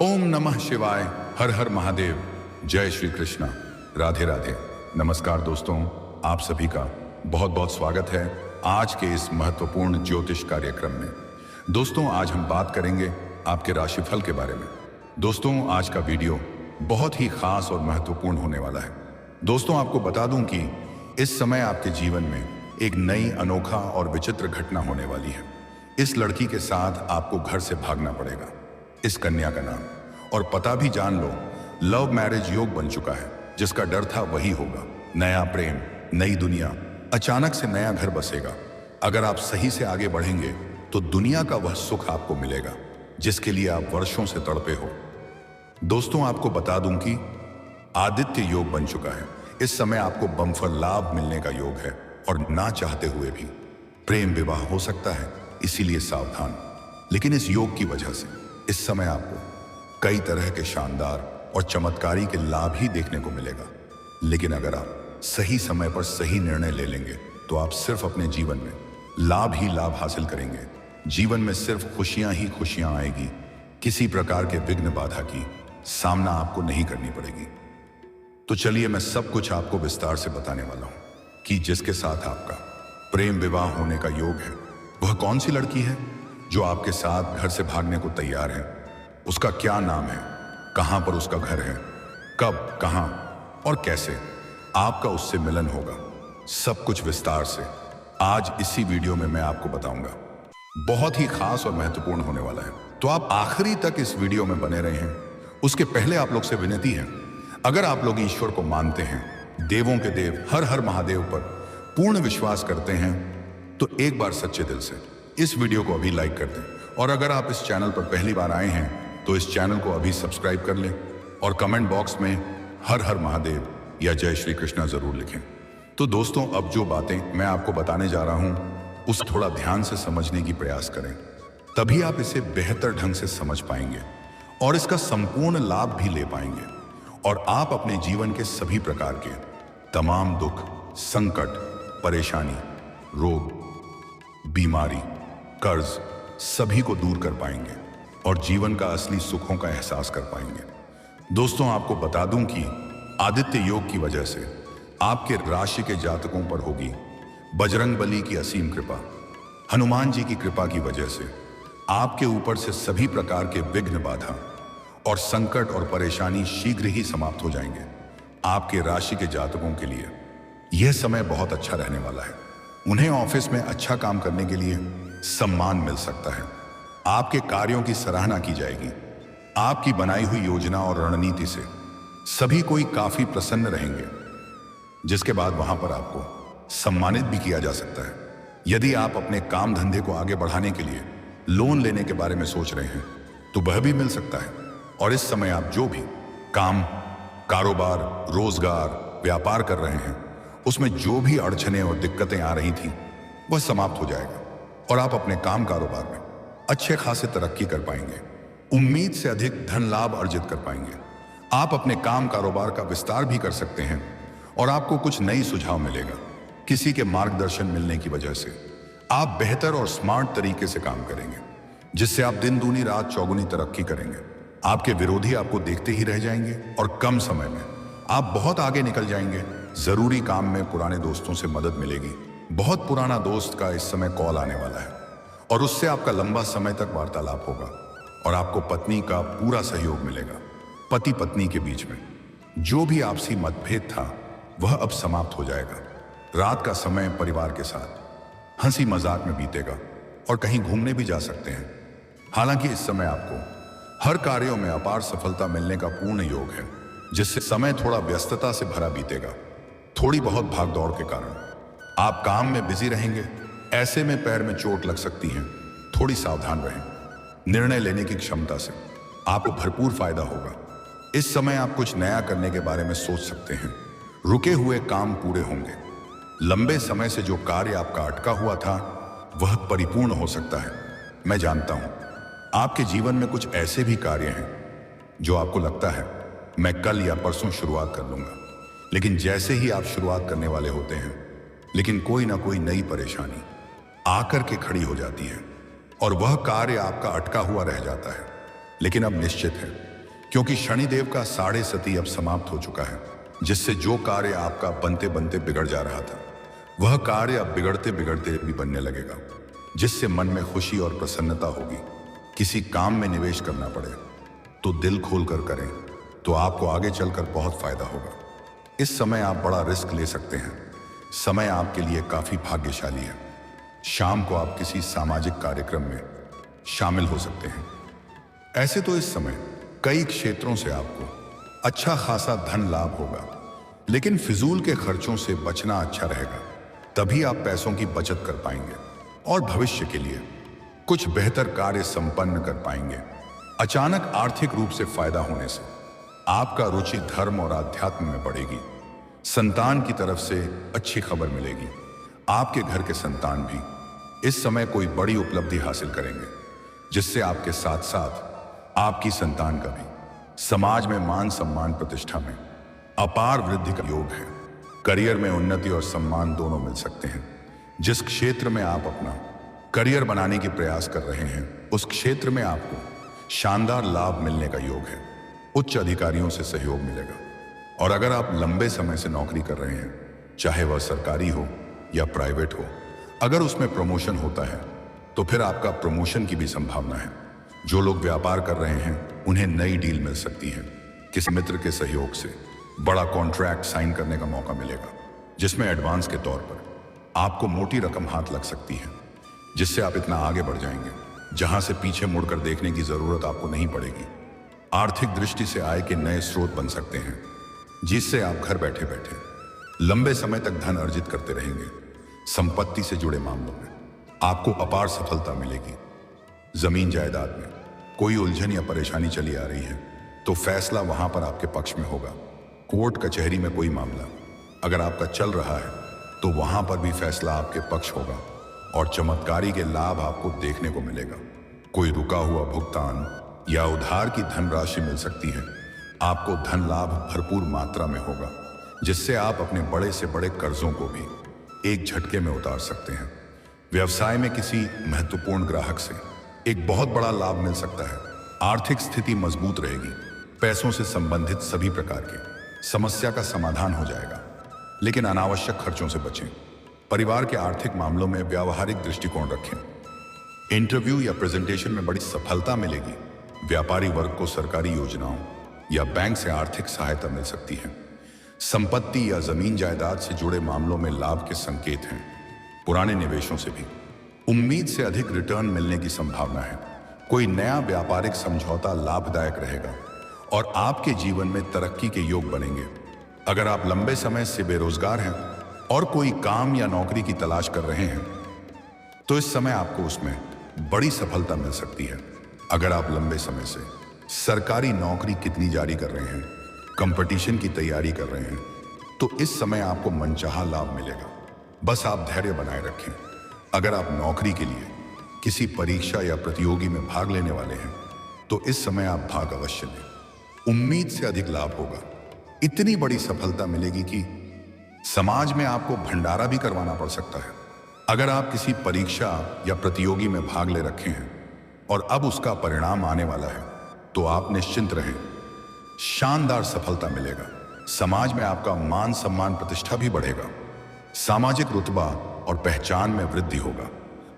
ओम नमः शिवाय। हर हर महादेव। जय श्री कृष्णा। राधे राधे। नमस्कार दोस्तों, आप सभी का बहुत बहुत स्वागत है आज के इस महत्वपूर्ण ज्योतिष कार्यक्रम में। दोस्तों, आज हम बात करेंगे आपके राशिफल के बारे में। दोस्तों, आज का वीडियो बहुत ही खास और महत्वपूर्ण होने वाला है। दोस्तों, आपको बता दूं कि इस समय आपके जीवन में एक नई, अनोखा और विचित्र घटना होने वाली है। इस लड़की के साथ आपको घर से भागना पड़ेगा। इस कन्या का नाम और पता भी जान लो, लव मैरिज योग बन चुका है। जिसका डर था वही होगा। नया प्रेम, नई दुनिया, अचानक से नया घर बसेगा। अगर आप सही से आगे बढ़ेंगे तो दुनिया का वह सुख आपको मिलेगा जिसके लिए आप वर्षों से तड़पे हो। दोस्तों, आपको बता दूं कि आदित्य योग बन चुका है। इस समय आपको बम्पर लाभ मिलने का योग है और ना चाहते हुए भी प्रेम विवाह हो सकता है, इसीलिए सावधान। लेकिन इस योग की वजह से इस समय आपको कई तरह के शानदार और चमत्कारी के लाभ ही देखने को मिलेगा। लेकिन अगर आप सही समय पर सही निर्णय ले लेंगे तो आप सिर्फ अपने जीवन में लाभ ही लाभ हासिल करेंगे। जीवन में सिर्फ खुशियां ही खुशियां आएगी। किसी प्रकार के विघ्न बाधा की सामना आपको नहीं करनी पड़ेगी। तो चलिए, मैं सब कुछ आपको विस्तार से बताने वाला हूं कि जिसके साथ आपका प्रेम विवाह होने का योग है, वह कौन सी लड़की है जो आपके साथ घर से भागने को तैयार है। उसका क्या नाम है, कहां पर उसका घर है, कब, कहां और कैसे आपका उससे मिलन होगा, सब कुछ विस्तार से आज इसी वीडियो में मैं आपको बताऊंगा। बहुत ही खास और महत्वपूर्ण होने वाला है, तो आप आखिरी तक इस वीडियो में बने रहे हैं। उसके पहले आप लोग से विनती है, अगर आप लोग ईश्वर को मानते हैं, देवों के देव हर हर महादेव पर पूर्ण विश्वास करते हैं, तो एक बार सच्चे दिल से इस वीडियो को अभी लाइक कर दें। और अगर आप इस चैनल पर पहली बार आए हैं तो इस चैनल को अभी सब्सक्राइब कर लें और कमेंट बॉक्स में हर हर महादेव या जय श्री कृष्णा जरूर लिखें। तो दोस्तों, अब जो बातें मैं आपको बताने जा रहा हूं उस थोड़ा ध्यान से समझने की प्रयास करें, तभी आप इसे बेहतर ढंग से समझ पाएंगे और इसका संपूर्ण लाभ भी ले पाएंगे। और आप अपने जीवन के सभी प्रकार के तमाम दुख, संकट, परेशानी, रोग, बीमारी, कर्ज सभी को दूर कर पाएंगे और जीवन का असली सुखों का एहसास कर पाएंगे। दोस्तों, आपको बता दूं कि आदित्य योग की वजह से आपके राशि के जातकों पर होगी बजरंगबली की असीम कृपा। हनुमान जी की कृपा की वजह से आपके ऊपर से सभी प्रकार के विघ्न, बाधा और संकट और परेशानी शीघ्र ही समाप्त हो जाएंगे। आपके राशि के जातकों के लिए यह समय बहुत अच्छा रहने वाला है। उन्हें ऑफिस में अच्छा काम करने के लिए सम्मान मिल सकता है। आपके कार्यों की सराहना की जाएगी। आपकी बनाई हुई योजना और रणनीति से सभी कोई काफी प्रसन्न रहेंगे, जिसके बाद वहां पर आपको सम्मानित भी किया जा सकता है। यदि आप अपने काम धंधे को आगे बढ़ाने के लिए लोन लेने के बारे में सोच रहे हैं तो वह भी मिल सकता है। और इस समय आप जो भी काम, कारोबार, रोजगार, व्यापार कर रहे हैं, उसमें जो भी अड़चनें और दिक्कतें आ रही थी वह समाप्त हो जाएगा और आप अपने काम कारोबार में अच्छे खासे तरक्की कर पाएंगे। उम्मीद से अधिक धन लाभ अर्जित कर पाएंगे। आप अपने काम कारोबार का विस्तार भी कर सकते हैं और आपको कुछ नई सुझाव मिलेगा। किसी के मार्गदर्शन मिलने की वजह से आप बेहतर और स्मार्ट तरीके से काम करेंगे, जिससे आप दिन दूनी रात चौगुनी तरक्की करेंगे। आपके विरोधी आपको देखते ही रह जाएंगे और कम समय में आप बहुत आगे निकल जाएंगे। जरूरी काम में पुराने दोस्तों से मदद मिलेगी। बहुत पुराना दोस्त का इस समय कॉल आने वाला है और उससे आपका लंबा समय तक वार्तालाप होगा और आपको पत्नी का पूरा सहयोग मिलेगा। पति पत्नी के बीच में जो भी आपसी मतभेद था वह अब समाप्त हो जाएगा। रात का समय परिवार के साथ हंसी मजाक में बीतेगा और कहीं घूमने भी जा सकते हैं। हालांकि इस समय आपको हर कार्यों में अपार सफलता मिलने का पूर्ण योग है, जिससे समय थोड़ा व्यस्तता से भरा बीतेगा। थोड़ी बहुत भागदौड़ के कारण आप काम में बिजी रहेंगे। ऐसे में पैर में चोट लग सकती है, थोड़ी सावधान रहें। निर्णय लेने की क्षमता से आपको भरपूर फायदा होगा। इस समय आप कुछ नया करने के बारे में सोच सकते हैं। रुके हुए काम पूरे होंगे। लंबे समय से जो कार्य आपका अटका हुआ था वह परिपूर्ण हो सकता है। मैं जानता हूं आपके जीवन में कुछ ऐसे भी कार्य हैं जो आपको लगता है मैं कल या परसों शुरुआत कर लूंगा, लेकिन जैसे ही आप शुरुआत करने वाले होते हैं, लेकिन कोई ना कोई नई परेशानी आकर के खड़ी हो जाती है और वह कार्य आपका अटका हुआ रह जाता है। लेकिन अब निश्चित है क्योंकि शनिदेव का साढ़े सती अब समाप्त हो चुका है, जिससे जो कार्य आपका बनते बनते बिगड़ जा रहा था वह कार्य अब बिगड़ते बिगड़ते भी बनने लगेगा, जिससे मन में खुशी और प्रसन्नता होगी। किसी काम में निवेश करना पड़े तो दिल खोलकर करें, तो आपको आगे चलकर बहुत फायदा होगा। इस समय आप बड़ा रिस्क ले सकते हैं। समय आपके लिए काफी भाग्यशाली है। शाम को आप किसी सामाजिक कार्यक्रम में शामिल हो सकते हैं। ऐसे तो इस समय कई क्षेत्रों से आपको अच्छा खासा धन लाभ होगा, लेकिन फिजूल के खर्चों से बचना अच्छा रहेगा। तभी आप पैसों की बचत कर पाएंगे और भविष्य के लिए कुछ बेहतर कार्य संपन्न कर पाएंगे। अचानक आर्थिक रूप से फायदा होने से आपका रुचि धर्म और आध्यात्म में बढ़ेगी। संतान की तरफ से अच्छी खबर मिलेगी। आपके घर के संतान भी इस समय कोई बड़ी उपलब्धि हासिल करेंगे, जिससे आपके साथ साथ आपकी संतान का भी समाज में मान सम्मान प्रतिष्ठा में अपार वृद्धि का योग है। करियर में उन्नति और सम्मान दोनों मिल सकते हैं। जिस क्षेत्र में आप अपना करियर बनाने की प्रयास कर रहे हैं, उस क्षेत्र में आपको शानदार लाभ मिलने का योग है। उच्च अधिकारियों से सहयोग मिलेगा। और अगर आप लंबे समय से नौकरी कर रहे हैं, चाहे वह सरकारी हो या प्राइवेट हो, अगर उसमें प्रमोशन होता है तो फिर आपका प्रमोशन की भी संभावना है। जो लोग व्यापार कर रहे हैं उन्हें नई डील मिल सकती है। किसी मित्र के सहयोग से बड़ा कॉन्ट्रैक्ट साइन करने का मौका मिलेगा, जिसमें एडवांस के तौर पर आपको मोटी रकम हाथ लग सकती है, जिससे आप इतना आगे बढ़ जाएंगे जहां से पीछे मुड़कर देखने की जरूरत आपको नहीं पड़ेगी। आर्थिक दृष्टि से आय के नए स्रोत बन सकते हैं, जिससे आप घर बैठे बैठे लंबे समय तक धन अर्जित करते रहेंगे। संपत्ति से जुड़े मामलों में आपको अपार सफलता मिलेगी। जमीन जायदाद में कोई उलझन या परेशानी चली आ रही है तो फैसला वहां पर आपके पक्ष में होगा। कोर्ट कचहरी में कोई मामला अगर आपका चल रहा है तो वहां पर भी फैसला आपके पक्ष होगा और चमत्कारी के लाभ आपको देखने को मिलेगा। कोई रुका हुआ भुगतान या उधार की धनराशि मिल सकती है। आपको धन लाभ भरपूर मात्रा में होगा, जिससे आप अपने बड़े से बड़े कर्जों को भी एक झटके में उतार सकते हैं। व्यवसाय में किसी महत्वपूर्ण ग्राहक से एक बहुत बड़ा लाभ मिल सकता है। आर्थिक स्थिति मजबूत रहेगी। पैसों से संबंधित सभी प्रकार की समस्या का समाधान हो जाएगा, लेकिन अनावश्यक खर्चों से बचें। परिवार के आर्थिक मामलों में व्यावहारिक दृष्टिकोण रखें। इंटरव्यू या प्रेजेंटेशन में बड़ी सफलता मिलेगी। व्यापारी वर्ग को सरकारी योजनाओं या बैंक से आर्थिक सहायता मिल सकती है। संपत्ति या जमीन जायदाद से जुड़े मामलों में लाभ के संकेत हैं। पुराने निवेशों से भी उम्मीद से अधिक रिटर्न मिलने की संभावना है। कोई नया व्यापारिक समझौता लाभदायक रहेगा और आपके जीवन में तरक्की के योग बनेंगे। अगर आप लंबे समय से बेरोजगार हैं और कोई काम या नौकरी की तलाश कर रहे हैं तो इस समय आपको उसमें बड़ी सफलता मिल सकती है। अगर आप लंबे समय से सरकारी नौकरी कितनी जारी कर रहे हैं, कंपटीशन की तैयारी कर रहे हैं, तो इस समय आपको मनचाहा लाभ मिलेगा। बस आप धैर्य बनाए रखें। अगर आप नौकरी के लिए किसी परीक्षा या प्रतियोगी में भाग लेने वाले हैं तो इस समय आप भाग अवश्य लें। उम्मीद से अधिक लाभ होगा। इतनी बड़ी सफलता मिलेगी कि समाज में आपको भंडारा भी करवाना पड़ सकता है। अगर आप किसी परीक्षा या प्रतियोगी में भाग ले रखे हैं और अब उसका परिणाम आने वाला है तो आप निश्चिंत रहें, शानदार सफलता मिलेगा। समाज में आपका मान सम्मान प्रतिष्ठा भी बढ़ेगा। सामाजिक रुतबा और पहचान में वृद्धि होगा।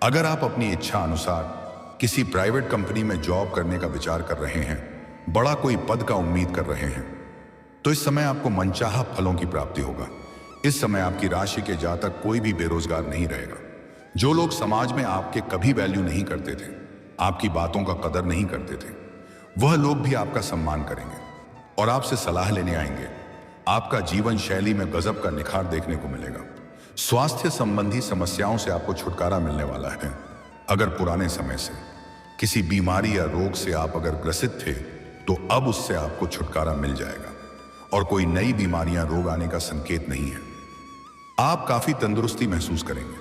अगर आप अपनी इच्छा अनुसार किसी प्राइवेट कंपनी में जॉब करने का विचार कर रहे हैं, बड़ा कोई पद का उम्मीद कर रहे हैं, तो इस समय आपको मनचाहा फलों की प्राप्ति होगा। इस समय आपकी राशि के जातक कोई भी बेरोजगार नहीं रहेगा। जो लोग समाज में आपके कभी वैल्यू नहीं करते थे, आपकी बातों का कदर नहीं करते थे, वह लोग भी आपका सम्मान करेंगे और आपसे सलाह लेने आएंगे। आपका जीवन शैली में गजब का निखार देखने को मिलेगा। स्वास्थ्य संबंधी समस्याओं से आपको छुटकारा मिलने वाला है। अगर पुराने समय से किसी बीमारी या रोग से आप अगर ग्रसित थे तो अब उससे आपको छुटकारा मिल जाएगा और कोई नई बीमारियां रोग आने का संकेत नहीं है। आप काफी तंदुरुस्ती महसूस करेंगे।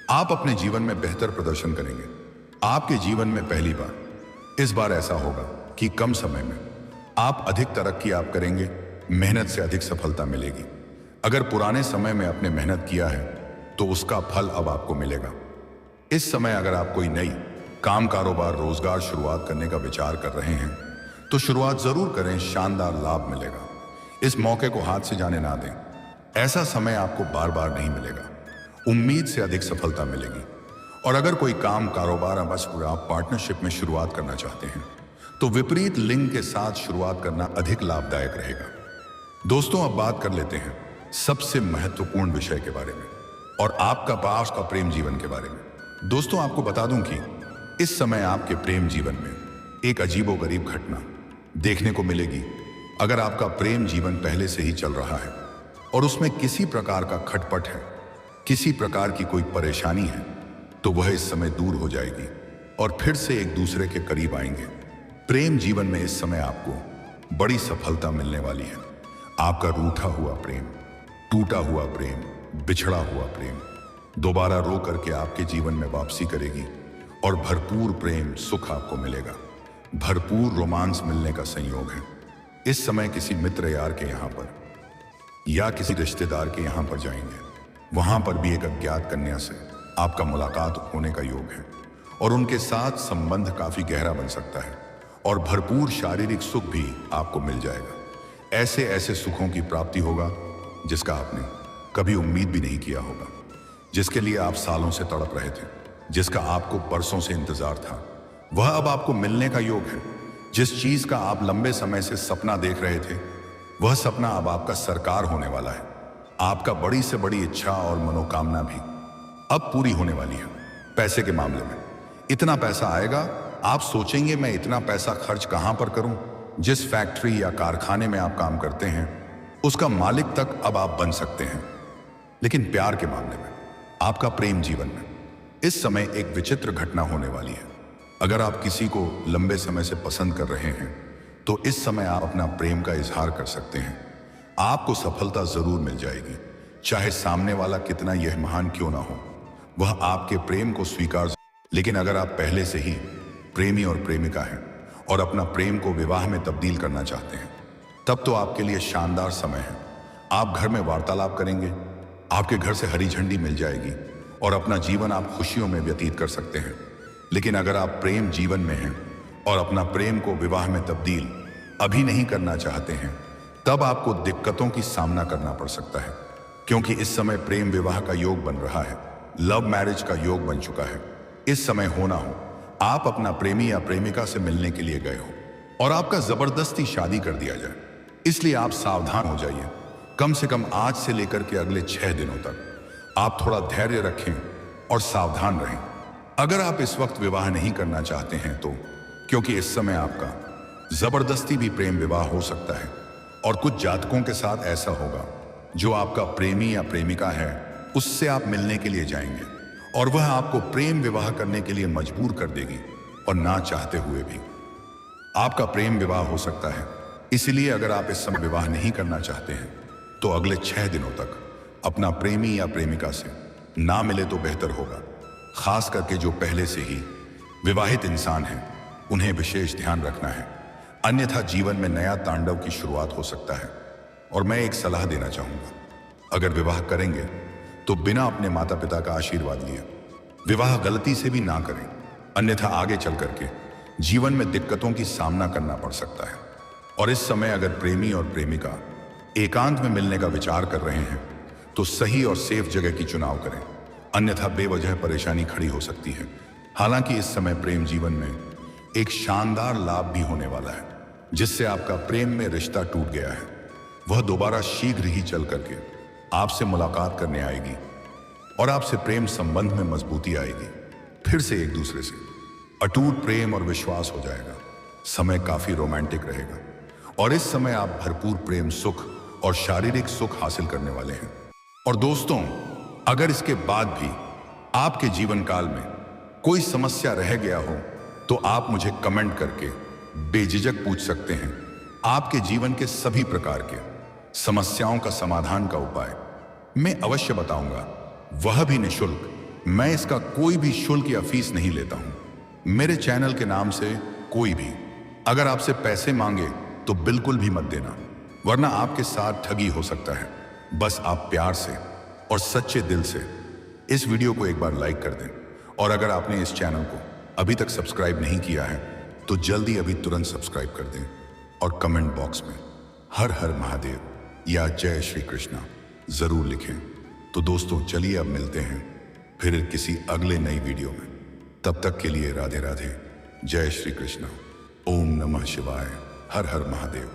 आप अपने जीवन में बेहतर प्रदर्शन करेंगे। आपके जीवन में पहली बार इस बार ऐसा होगा कि कम समय में आप अधिक तरक्की आप करेंगे। मेहनत से अधिक सफलता मिलेगी। अगर पुराने समय में आपने मेहनत किया है तो उसका फल अब आपको मिलेगा। इस समय अगर आप कोई नई काम, कारोबार, रोजगार शुरुआत करने का विचार कर रहे हैं तो शुरुआत जरूर करें, शानदार लाभ मिलेगा। इस मौके को हाथ से जाने ना दें। ऐसा समय आपको बार बार नहीं मिलेगा। उम्मीद से अधिक सफलता मिलेगी। और अगर कोई काम, कारोबार या आप पार्टनरशिप में शुरुआत करना चाहते हैं तो विपरीत लिंग के साथ शुरुआत करना अधिक लाभदायक रहेगा। दोस्तों, अब बात कर लेते हैं सबसे महत्वपूर्ण विषय के बारे में और आपका पास का प्रेम जीवन के बारे में। दोस्तों, आपको बता दूं कि इस समय आपके प्रेम जीवन में एक अजीबोगरीब घटना देखने को मिलेगी। अगर आपका प्रेम जीवन पहले से ही चल रहा है और उसमें किसी प्रकार का खटपट है, किसी प्रकार की कोई परेशानी है, तो वह इस समय दूर हो जाएगी और फिर से एक दूसरे के करीब आएंगे। प्रेम जीवन में इस समय आपको बड़ी सफलता मिलने वाली है। आपका रूठा हुआ प्रेम, टूटा हुआ प्रेम, बिछड़ा हुआ प्रेम दोबारा रो करके आपके जीवन में वापसी करेगी और भरपूर प्रेम सुख आपको मिलेगा। भरपूर रोमांस मिलने का संयोग है। इस समय किसी मित्र यार के यहाँ पर या किसी रिश्तेदार के यहाँ पर जाएंगे। वहां पर भी एक अज्ञात कन्या से आपका मुलाकात होने का योग है और उनके साथ संबंध काफी गहरा बन सकता है और भरपूर शारीरिक सुख भी आपको मिल जाएगा। ऐसे ऐसे सुखों की प्राप्ति होगा जिसका आपने कभी उम्मीद भी नहीं किया होगा, जिसके लिए आप सालों से तड़प रहे थे, जिसका आपको बरसों से इंतजार था, वह अब आपको मिलने का योग है। जिस चीज का आप लंबे समय से सपना देख रहे थे, वह सपना अब आपका साकार होने वाला है। आपका बड़ी से बड़ी इच्छा और मनोकामना भी अब पूरी होने वाली है। पैसे के मामले में इतना पैसा आएगा, आप सोचेंगे मैं इतना पैसा खर्च कहां पर करूं। जिस फैक्ट्री या कारखाने में आप काम करते हैं उसका मालिक तक अब आप बन सकते हैं। लेकिन प्यार के मामले में, आपका प्रेम जीवन में इस समय एक विचित्र घटना होने वाली है। अगर आप किसी को लंबे समय से पसंद कर रहे हैं तो इस समय आप अपना प्रेम का इजहार कर सकते हैं। आपको सफलता जरूर मिल जाएगी, चाहे सामने वाला कितना यह महान क्यों ना हो, वह आपके प्रेम को स्वीकार। लेकिन अगर आप पहले से ही प्रेमी और प्रेमिका हैं और अपना प्रेम को विवाह में तब्दील करना चाहते हैं, तब तो आपके लिए शानदार समय है। आप घर में वार्तालाप करेंगे, आपके घर से हरी झंडी मिल जाएगी और अपना जीवन आप खुशियों में व्यतीत कर सकते हैं। लेकिन अगर आप प्रेम जीवन में हैं और अपना प्रेम को विवाह में तब्दील अभी नहीं करना चाहते हैं, तब आपको दिक्कतों की सामना करना पड़ सकता है, क्योंकि इस समय प्रेम विवाह का योग बन रहा है। लव मैरिज का योग बन चुका है। इस समय होना हो, आप अपना प्रेमी या प्रेमिका से मिलने के लिए गए हो और आपका जबरदस्ती शादी कर दिया जाए। इसलिए आप सावधान हो जाइए। कम से कम आज से लेकर के अगले 6 दिनों तक आप थोड़ा धैर्य रखें और सावधान रहें। अगर आप इस वक्त विवाह नहीं करना चाहते हैं तो, क्योंकि इस समय आपका जबरदस्ती भी प्रेम विवाह हो सकता है और कुछ जातकों के साथ ऐसा होगा जो आपका प्रेमी या प्रेमिका है उससे आप मिलने के लिए जाएंगे और वह आपको प्रेम विवाह करने के लिए मजबूर कर देगी और ना चाहते हुए भी आपका प्रेम विवाह हो सकता है। इसलिए अगर आप इस समय विवाह नहीं करना चाहते हैं तो अगले 6 दिनों तक अपना प्रेमी या प्रेमिका से ना मिले तो बेहतर होगा। खास करके जो पहले से ही विवाहित इंसान हैं उन्हें विशेष ध्यान रखना है, अन्यथा जीवन में नया तांडव की शुरुआत हो सकता है। और मैं एक सलाह देना चाहूंगा, अगर विवाह करेंगे तो बिना अपने माता पिता का आशीर्वाद लिए विवाह गलती से भी ना करें, अन्यथा आगे चल करके जीवन में दिक्कतों की सामना करना पड़ सकता है। और इस समय अगर प्रेमी और प्रेमिका एकांत में मिलने का विचार कर रहे हैं तो सही और सेफ जगह की चुनाव करें, अन्यथा बेवजह परेशानी खड़ी हो सकती है। हालांकि इस समय प्रेम जीवन में एक शानदार लाभ भी होने वाला है। जिससे आपका प्रेम में रिश्ता टूट गया है वह दोबारा शीघ्र ही चल करके आपसे मुलाकात करने आएगी और आपसे प्रेम संबंध में मजबूती आएगी। फिर से एक दूसरे से अटूट प्रेम और विश्वास हो जाएगा। समय काफी रोमांटिक रहेगा और इस समय आप भरपूर प्रेम सुख और शारीरिक सुख हासिल करने वाले हैं। और दोस्तों, अगर इसके बाद भी आपके जीवन काल में कोई समस्या रह गया हो तो आप मुझे कमेंट करके बेझिझक पूछ सकते हैं। आपके जीवन के सभी प्रकार के समस्याओं का समाधान का उपाय मैं अवश्य बताऊंगा, वह भी निःशुल्क। मैं इसका कोई भी शुल्क या फीस नहीं लेता हूं। मेरे चैनल के नाम से कोई भी अगर आपसे पैसे मांगे तो बिल्कुल भी मत देना, वरना आपके साथ ठगी हो सकता है। बस आप प्यार से और सच्चे दिल से इस वीडियो को एक बार लाइक कर दें और अगर आपने इस चैनल को अभी तक सब्सक्राइब नहीं किया है तो जल्दी अभी तुरंत सब्सक्राइब कर दें और कमेंट बॉक्स में हर हर महादेव या जय श्री कृष्णा जरूर लिखें। तो दोस्तों चलिए अब मिलते हैं फिर किसी अगले नई वीडियो में। तब तक के लिए राधे राधे, जय श्री कृष्णा, ओम नमः शिवाय, हर हर महादेव।